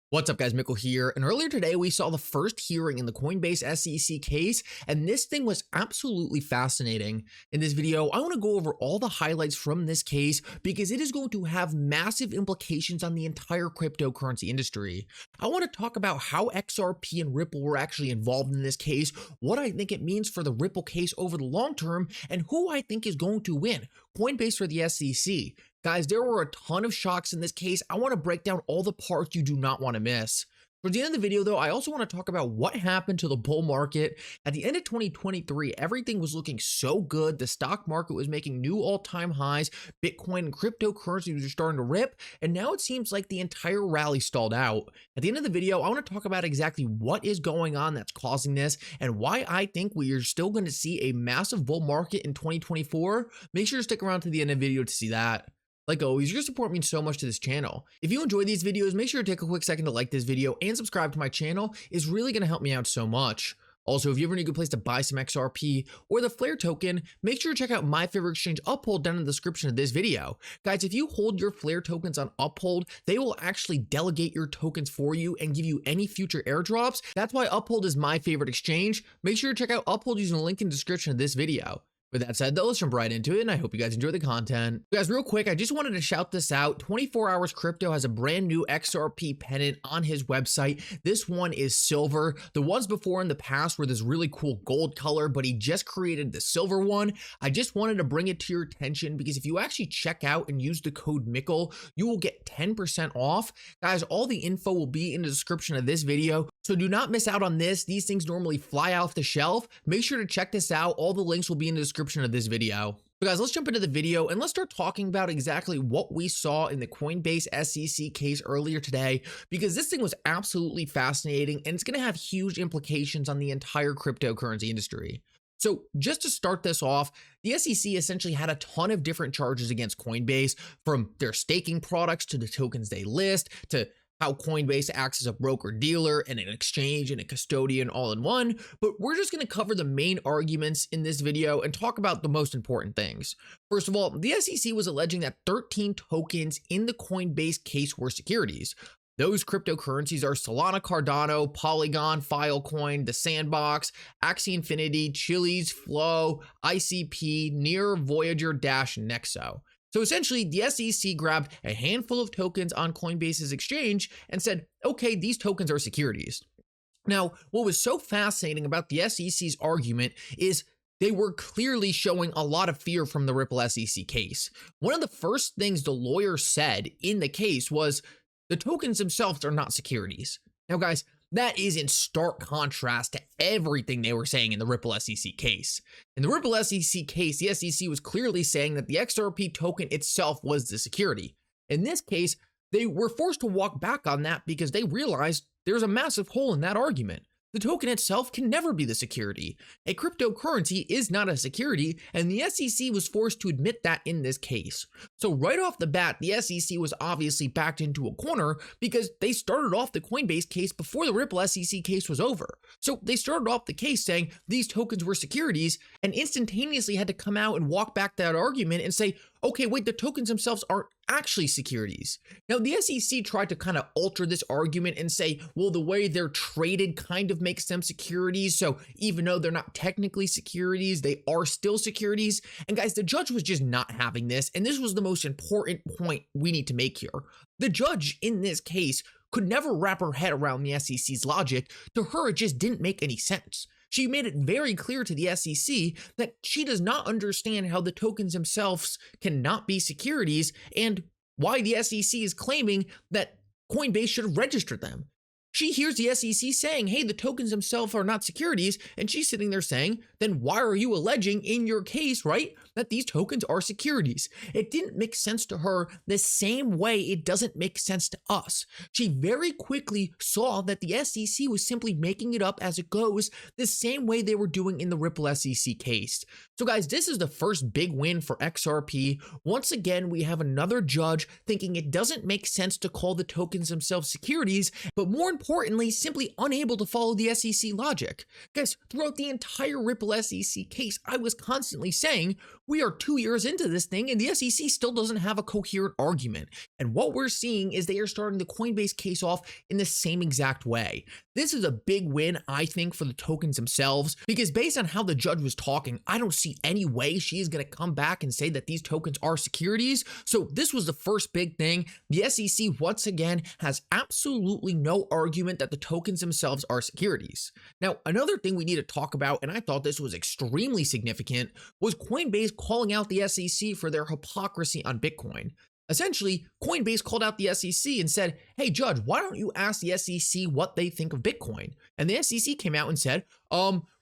What's up guys, Mickle here, and earlier today we saw the first hearing in the Coinbase SEC case, and this thing was absolutely fascinating. In this video, I want to go over all the highlights from this case because it is going to have massive implications on the entire cryptocurrency industry. I want to talk about how XRP and Ripple were actually involved in this case, what I think it means for the Ripple case over the long term, and who I think is going to win, Coinbase or the SEC. Guys, there were a ton of shocks in this case. I want to break down all the parts you do not want to miss. For the end of the video though, I also want to talk about what happened to the bull market. At the end of 2023, everything was looking so good. The stock market was making new all-time highs. Bitcoin and cryptocurrencies were starting to rip. And now it seems like the entire rally stalled out. At the end of the video, I want to talk about exactly what is going on that's causing this and why I think we are still going to see a massive bull market in 2024. Make sure to stick around to the end of the video to see that. Like always, your support means so much to this channel. If you enjoy these videos, make sure to take a quick second to like this video and subscribe to my channel. It's really going to help me out so much. Also, if you ever need a good place to buy some XRP or the Flare token, make sure to check out my favorite exchange, Uphold, down in the description of this video. Guys, if you hold your Flare tokens on Uphold, they will actually delegate your tokens for you and give you any future airdrops. That's why Uphold is my favorite exchange. Make sure to check out Uphold using the link in the description of this video. With that said though, let's jump right into it, and I hope you guys enjoy the content. Guys, real quick, I just wanted to shout this out. 24 Hours Crypto has a brand new XRP pennant on his website. This one is silver. The ones before in the past were this really cool gold color, but he just created the silver one. I just wanted to bring it to your attention because if you actually check out and use the code Mickle, you will get 10% off. Guys, all the info will be in the description of this video, so do not miss out on this. These things normally fly off the shelf. Make sure to check this out. All the links will be in the description of this video. But guys, let's jump into the video and let's start talking about exactly what we saw in the Coinbase SEC case earlier today, because this thing was absolutely fascinating and it's going to have huge implications on the entire cryptocurrency industry. So just to start this off, the SEC essentially had a ton of different charges against Coinbase, from their staking products to the tokens they list to how Coinbase acts as a broker-dealer and an exchange and a custodian all in one, but we're just going to cover the main arguments in this video and talk about the most important things. First of all, the SEC was alleging that 13 tokens in the Coinbase case were securities. Those cryptocurrencies are Solana, Cardano, Polygon, Filecoin, The Sandbox, Axie Infinity, Chiliz, Flow, ICP, Near, Voyager, Dash, and Nexo. So essentially, the SEC grabbed a handful of tokens on Coinbase's exchange and said, okay, these tokens are securities. Now, what was so fascinating about the SEC's argument is they were clearly showing a lot of fear from the Ripple SEC case. One of the first things the lawyer said in the case was the tokens themselves are not securities. Now, guys, that is in stark contrast to everything they were saying in the Ripple SEC case. In the Ripple SEC case, the SEC was clearly saying that the XRP token itself was the security. In this case, they were forced to walk back on that because they realized there's a massive hole in that argument. The token itself can never be the security. A cryptocurrency is not a security, and the SEC was forced to admit that in this case. So right off the bat, the SEC was obviously backed into a corner because they started off the Coinbase case before the Ripple SEC case was over. So they started off the case saying these tokens were securities and instantaneously had to come out and walk back that argument and say, okay, wait, the tokens themselves aren't actually securities. Now, the SEC tried to kind of alter this argument and say, well, the way they're traded kind of makes them securities. So even though they're not technically securities, they are still securities. And guys, the judge was just not having this. And this was the most important point we need to make here. The judge in this case could never wrap her head around the SEC's logic. To her, it just didn't make any sense. She made it very clear to the SEC that she does not understand how the tokens themselves cannot be securities and why the SEC is claiming that Coinbase should have registered them. She hears the SEC saying, hey, the tokens themselves are not securities, and she's sitting there saying, then why are you alleging in your case, right, that these tokens are securities? It didn't make sense to her the same way it doesn't make sense to us. She very quickly saw that the SEC was simply making it up as it goes, the same way they were doing in the Ripple SEC case. So guys, this is the first big win for XRP. Once again, we have another judge thinking it doesn't make sense to call the tokens themselves securities, but more importantly, importantly, simply unable to follow the SEC logic. Guys, throughout the entire Ripple SEC case, I was constantly saying, we are 2 years into this thing and the SEC still doesn't have a coherent argument. And what we're seeing is they are starting the Coinbase case off in the same exact way. This is a big win, I think, for the tokens themselves, because based on how the judge was talking, I don't see any way she is going to come back and say that these tokens are securities. So this was the first big thing. The SEC, once again, has absolutely no argument that the tokens themselves are securities. Now, another thing we need to talk about, and I thought this was extremely significant, was Coinbase calling out the SEC for their hypocrisy on Bitcoin. Essentially, Coinbase called out the SEC and said, hey, Judge, why don't you ask the SEC what they think of Bitcoin? And the SEC came out and said,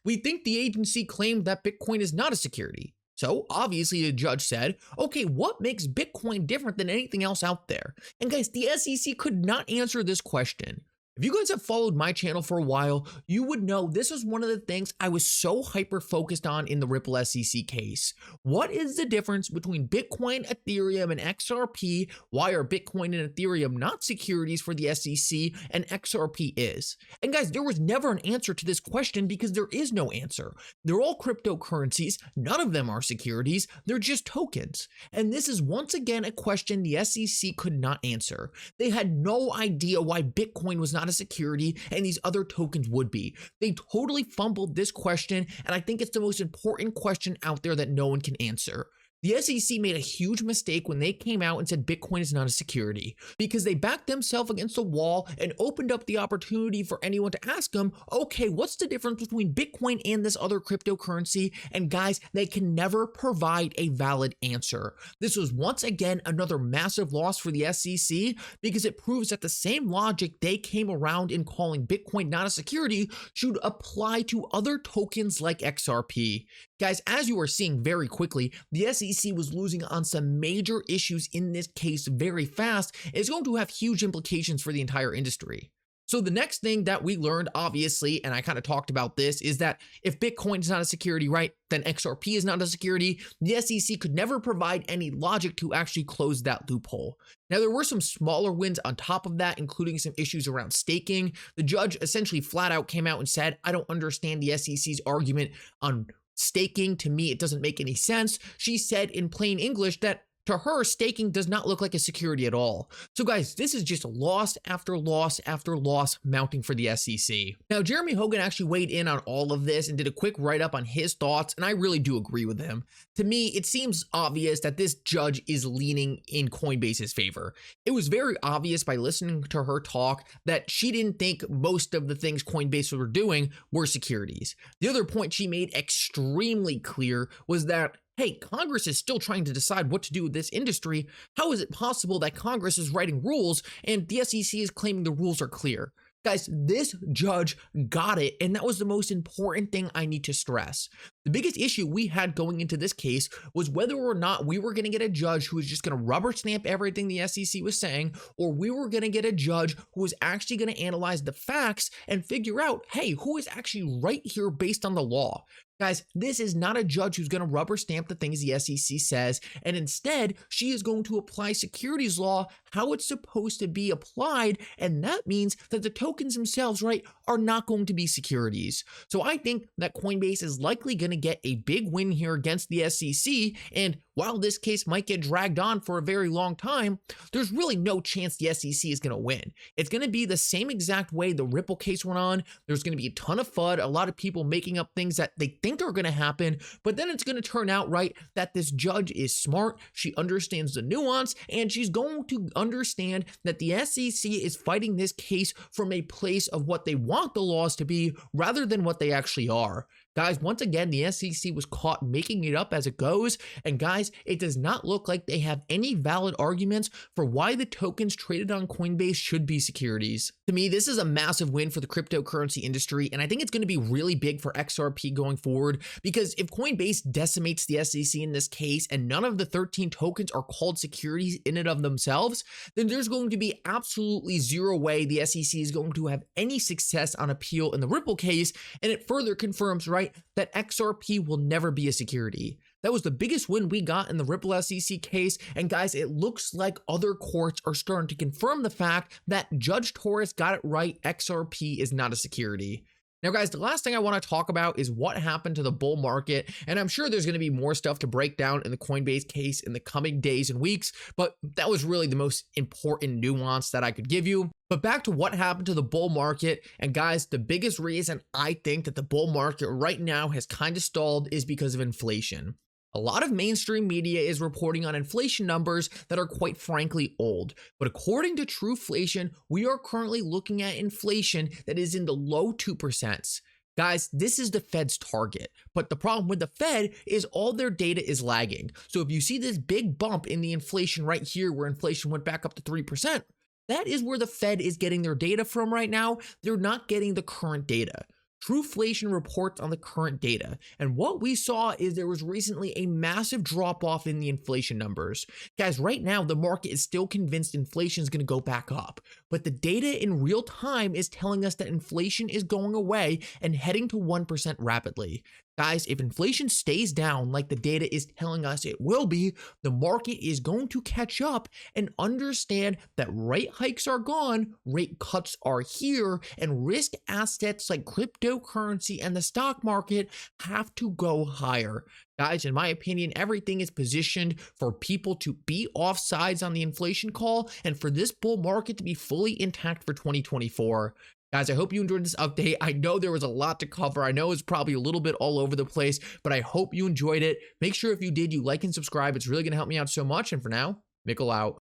we think the agency claimed that Bitcoin is not a security. So obviously the judge said, okay, what makes Bitcoin different than anything else out there? And guys, the SEC could not answer this question. If you guys have followed my channel for a while, you would know this is one of the things I was so hyper focused on in the Ripple SEC case. What is the difference between Bitcoin, Ethereum, and XRP? Why are Bitcoin and Ethereum not securities for the SEC and XRP is? And guys, there was never an answer to this question because there is no answer. They're all cryptocurrencies. None of them are securities. They're just tokens. And this is once again a question the SEC could not answer. They had no idea why Bitcoin was not a security and these other tokens would be. They totally fumbled this question, and I think it's the most important question out there that no one can answer. The SEC made a huge mistake when they came out and said Bitcoin is not a security, because they backed themselves against a wall and opened up the opportunity for anyone to ask them, okay, what's the difference between Bitcoin and this other cryptocurrency? And guys, they can never provide a valid answer. This was once again another massive loss for the SEC because it proves that the same logic they came around in calling Bitcoin not a security should apply to other tokens like XRP. Guys, as you are seeing very quickly, the SEC was losing on some major issues in this case very fast. It's going to have huge implications for the entire industry. So the next thing that we learned, obviously, and I kind of talked about this, is that if Bitcoin is not a security, right, then XRP is not a security. The SEC could never provide any logic to actually close that loophole. Now, there were some smaller wins on top of that, including some issues around staking. The judge essentially flat out came out and said, I don't understand the SEC's argument on staking. To me, it doesn't make any sense. She said in plain English that to her, staking does not look like a security at all. So guys, this is just loss after loss after loss mounting for the SEC. Now, Jeremy Hogan actually weighed in on all of this and did a quick write-up on his thoughts, and I really do agree with him. To me, it seems obvious that this judge is leaning in Coinbase's favor. It was very obvious by listening to her talk that she didn't think most of the things Coinbase were doing were securities. The other point she made extremely clear was that, hey, Congress is still trying to decide what to do with this industry. How is it possible that Congress is writing rules and the SEC is claiming the rules are clear? Guys, this judge got it, and that was the most important thing I need to stress. The biggest issue we had going into this case was whether or not we were going to get a judge who was just going to rubber stamp everything the SEC was saying, or we were going to get a judge who was actually going to analyze the facts and figure out, hey, who is actually right here based on the law? Guys, this is not a judge who's going to rubber stamp the things the SEC says, and instead, she is going to apply securities law how it's supposed to be applied, and that means that the tokens themselves, right, are not going to be securities. So I think that Coinbase is likely going to get a big win here against the SEC, and while this case might get dragged on for a very long time, there's really no chance the SEC is going to win. It's going to be the same exact way the Ripple case went on. There's going to be a ton of FUD, a lot of people making up things that they think are going to happen, but then it's going to turn out, right, that this judge is smart, she understands the nuance, and she's going to understand that the SEC is fighting this case from a place of what they want the laws to be rather than what they actually are. Guys, once again, the SEC was caught making it up as it goes, and guys, it does not look like they have any valid arguments for why the tokens traded on Coinbase should be securities. To me, this is a massive win for the cryptocurrency industry, and I think it's going to be really big for XRP going forward, because if Coinbase decimates the SEC in this case and none of the 13 tokens are called securities in and of themselves, then there's going to be absolutely zero way the SEC is going to have any success on appeal in the Ripple case, and it further confirms, right, that XRP will never be a security. That was the biggest win we got in the Ripple SEC case. And guys, it looks like other courts are starting to confirm the fact that Judge Torres got it right. XRP is not a security. Now, guys, the last thing I want to talk about is what happened to the bull market. And I'm sure there's going to be more stuff to break down in the Coinbase case in the coming days and weeks, but that was really the most important nuance that I could give you. But back to what happened to the bull market. And guys, the biggest reason I think that the bull market right now has kind of stalled is because of inflation. A lot of mainstream media is reporting on inflation numbers that are quite frankly old. But according to Trueflation, we are currently looking at inflation that is in the low 2%. Guys, this is the Fed's target. But the problem with the Fed is all their data is lagging. So if you see this big bump in the inflation right here where inflation went back up to 3%, that is where the Fed is getting their data from right now. They're not getting the current data. Trueflation reports on the current data, and what we saw is there was recently a massive drop-off in the inflation numbers. Guys, right now the market is still convinced inflation is going to go back up, but the data in real time is telling us that inflation is going away and heading to 1% rapidly. Guys, if inflation stays down like the data is telling us it will be, the market is going to catch up and understand that rate hikes are gone, rate cuts are here, and risk assets like cryptocurrency and the stock market have to go higher. Guys, in my opinion, everything is positioned for people to be off sides on the inflation call and for this bull market to be fully intact for 2024. Guys, I hope you enjoyed this update. I know there was a lot to cover. I know it's probably a little bit all over the place, but I hope you enjoyed it. Make sure if you did, you like and subscribe. It's really going to help me out so much. And for now, Mickle out.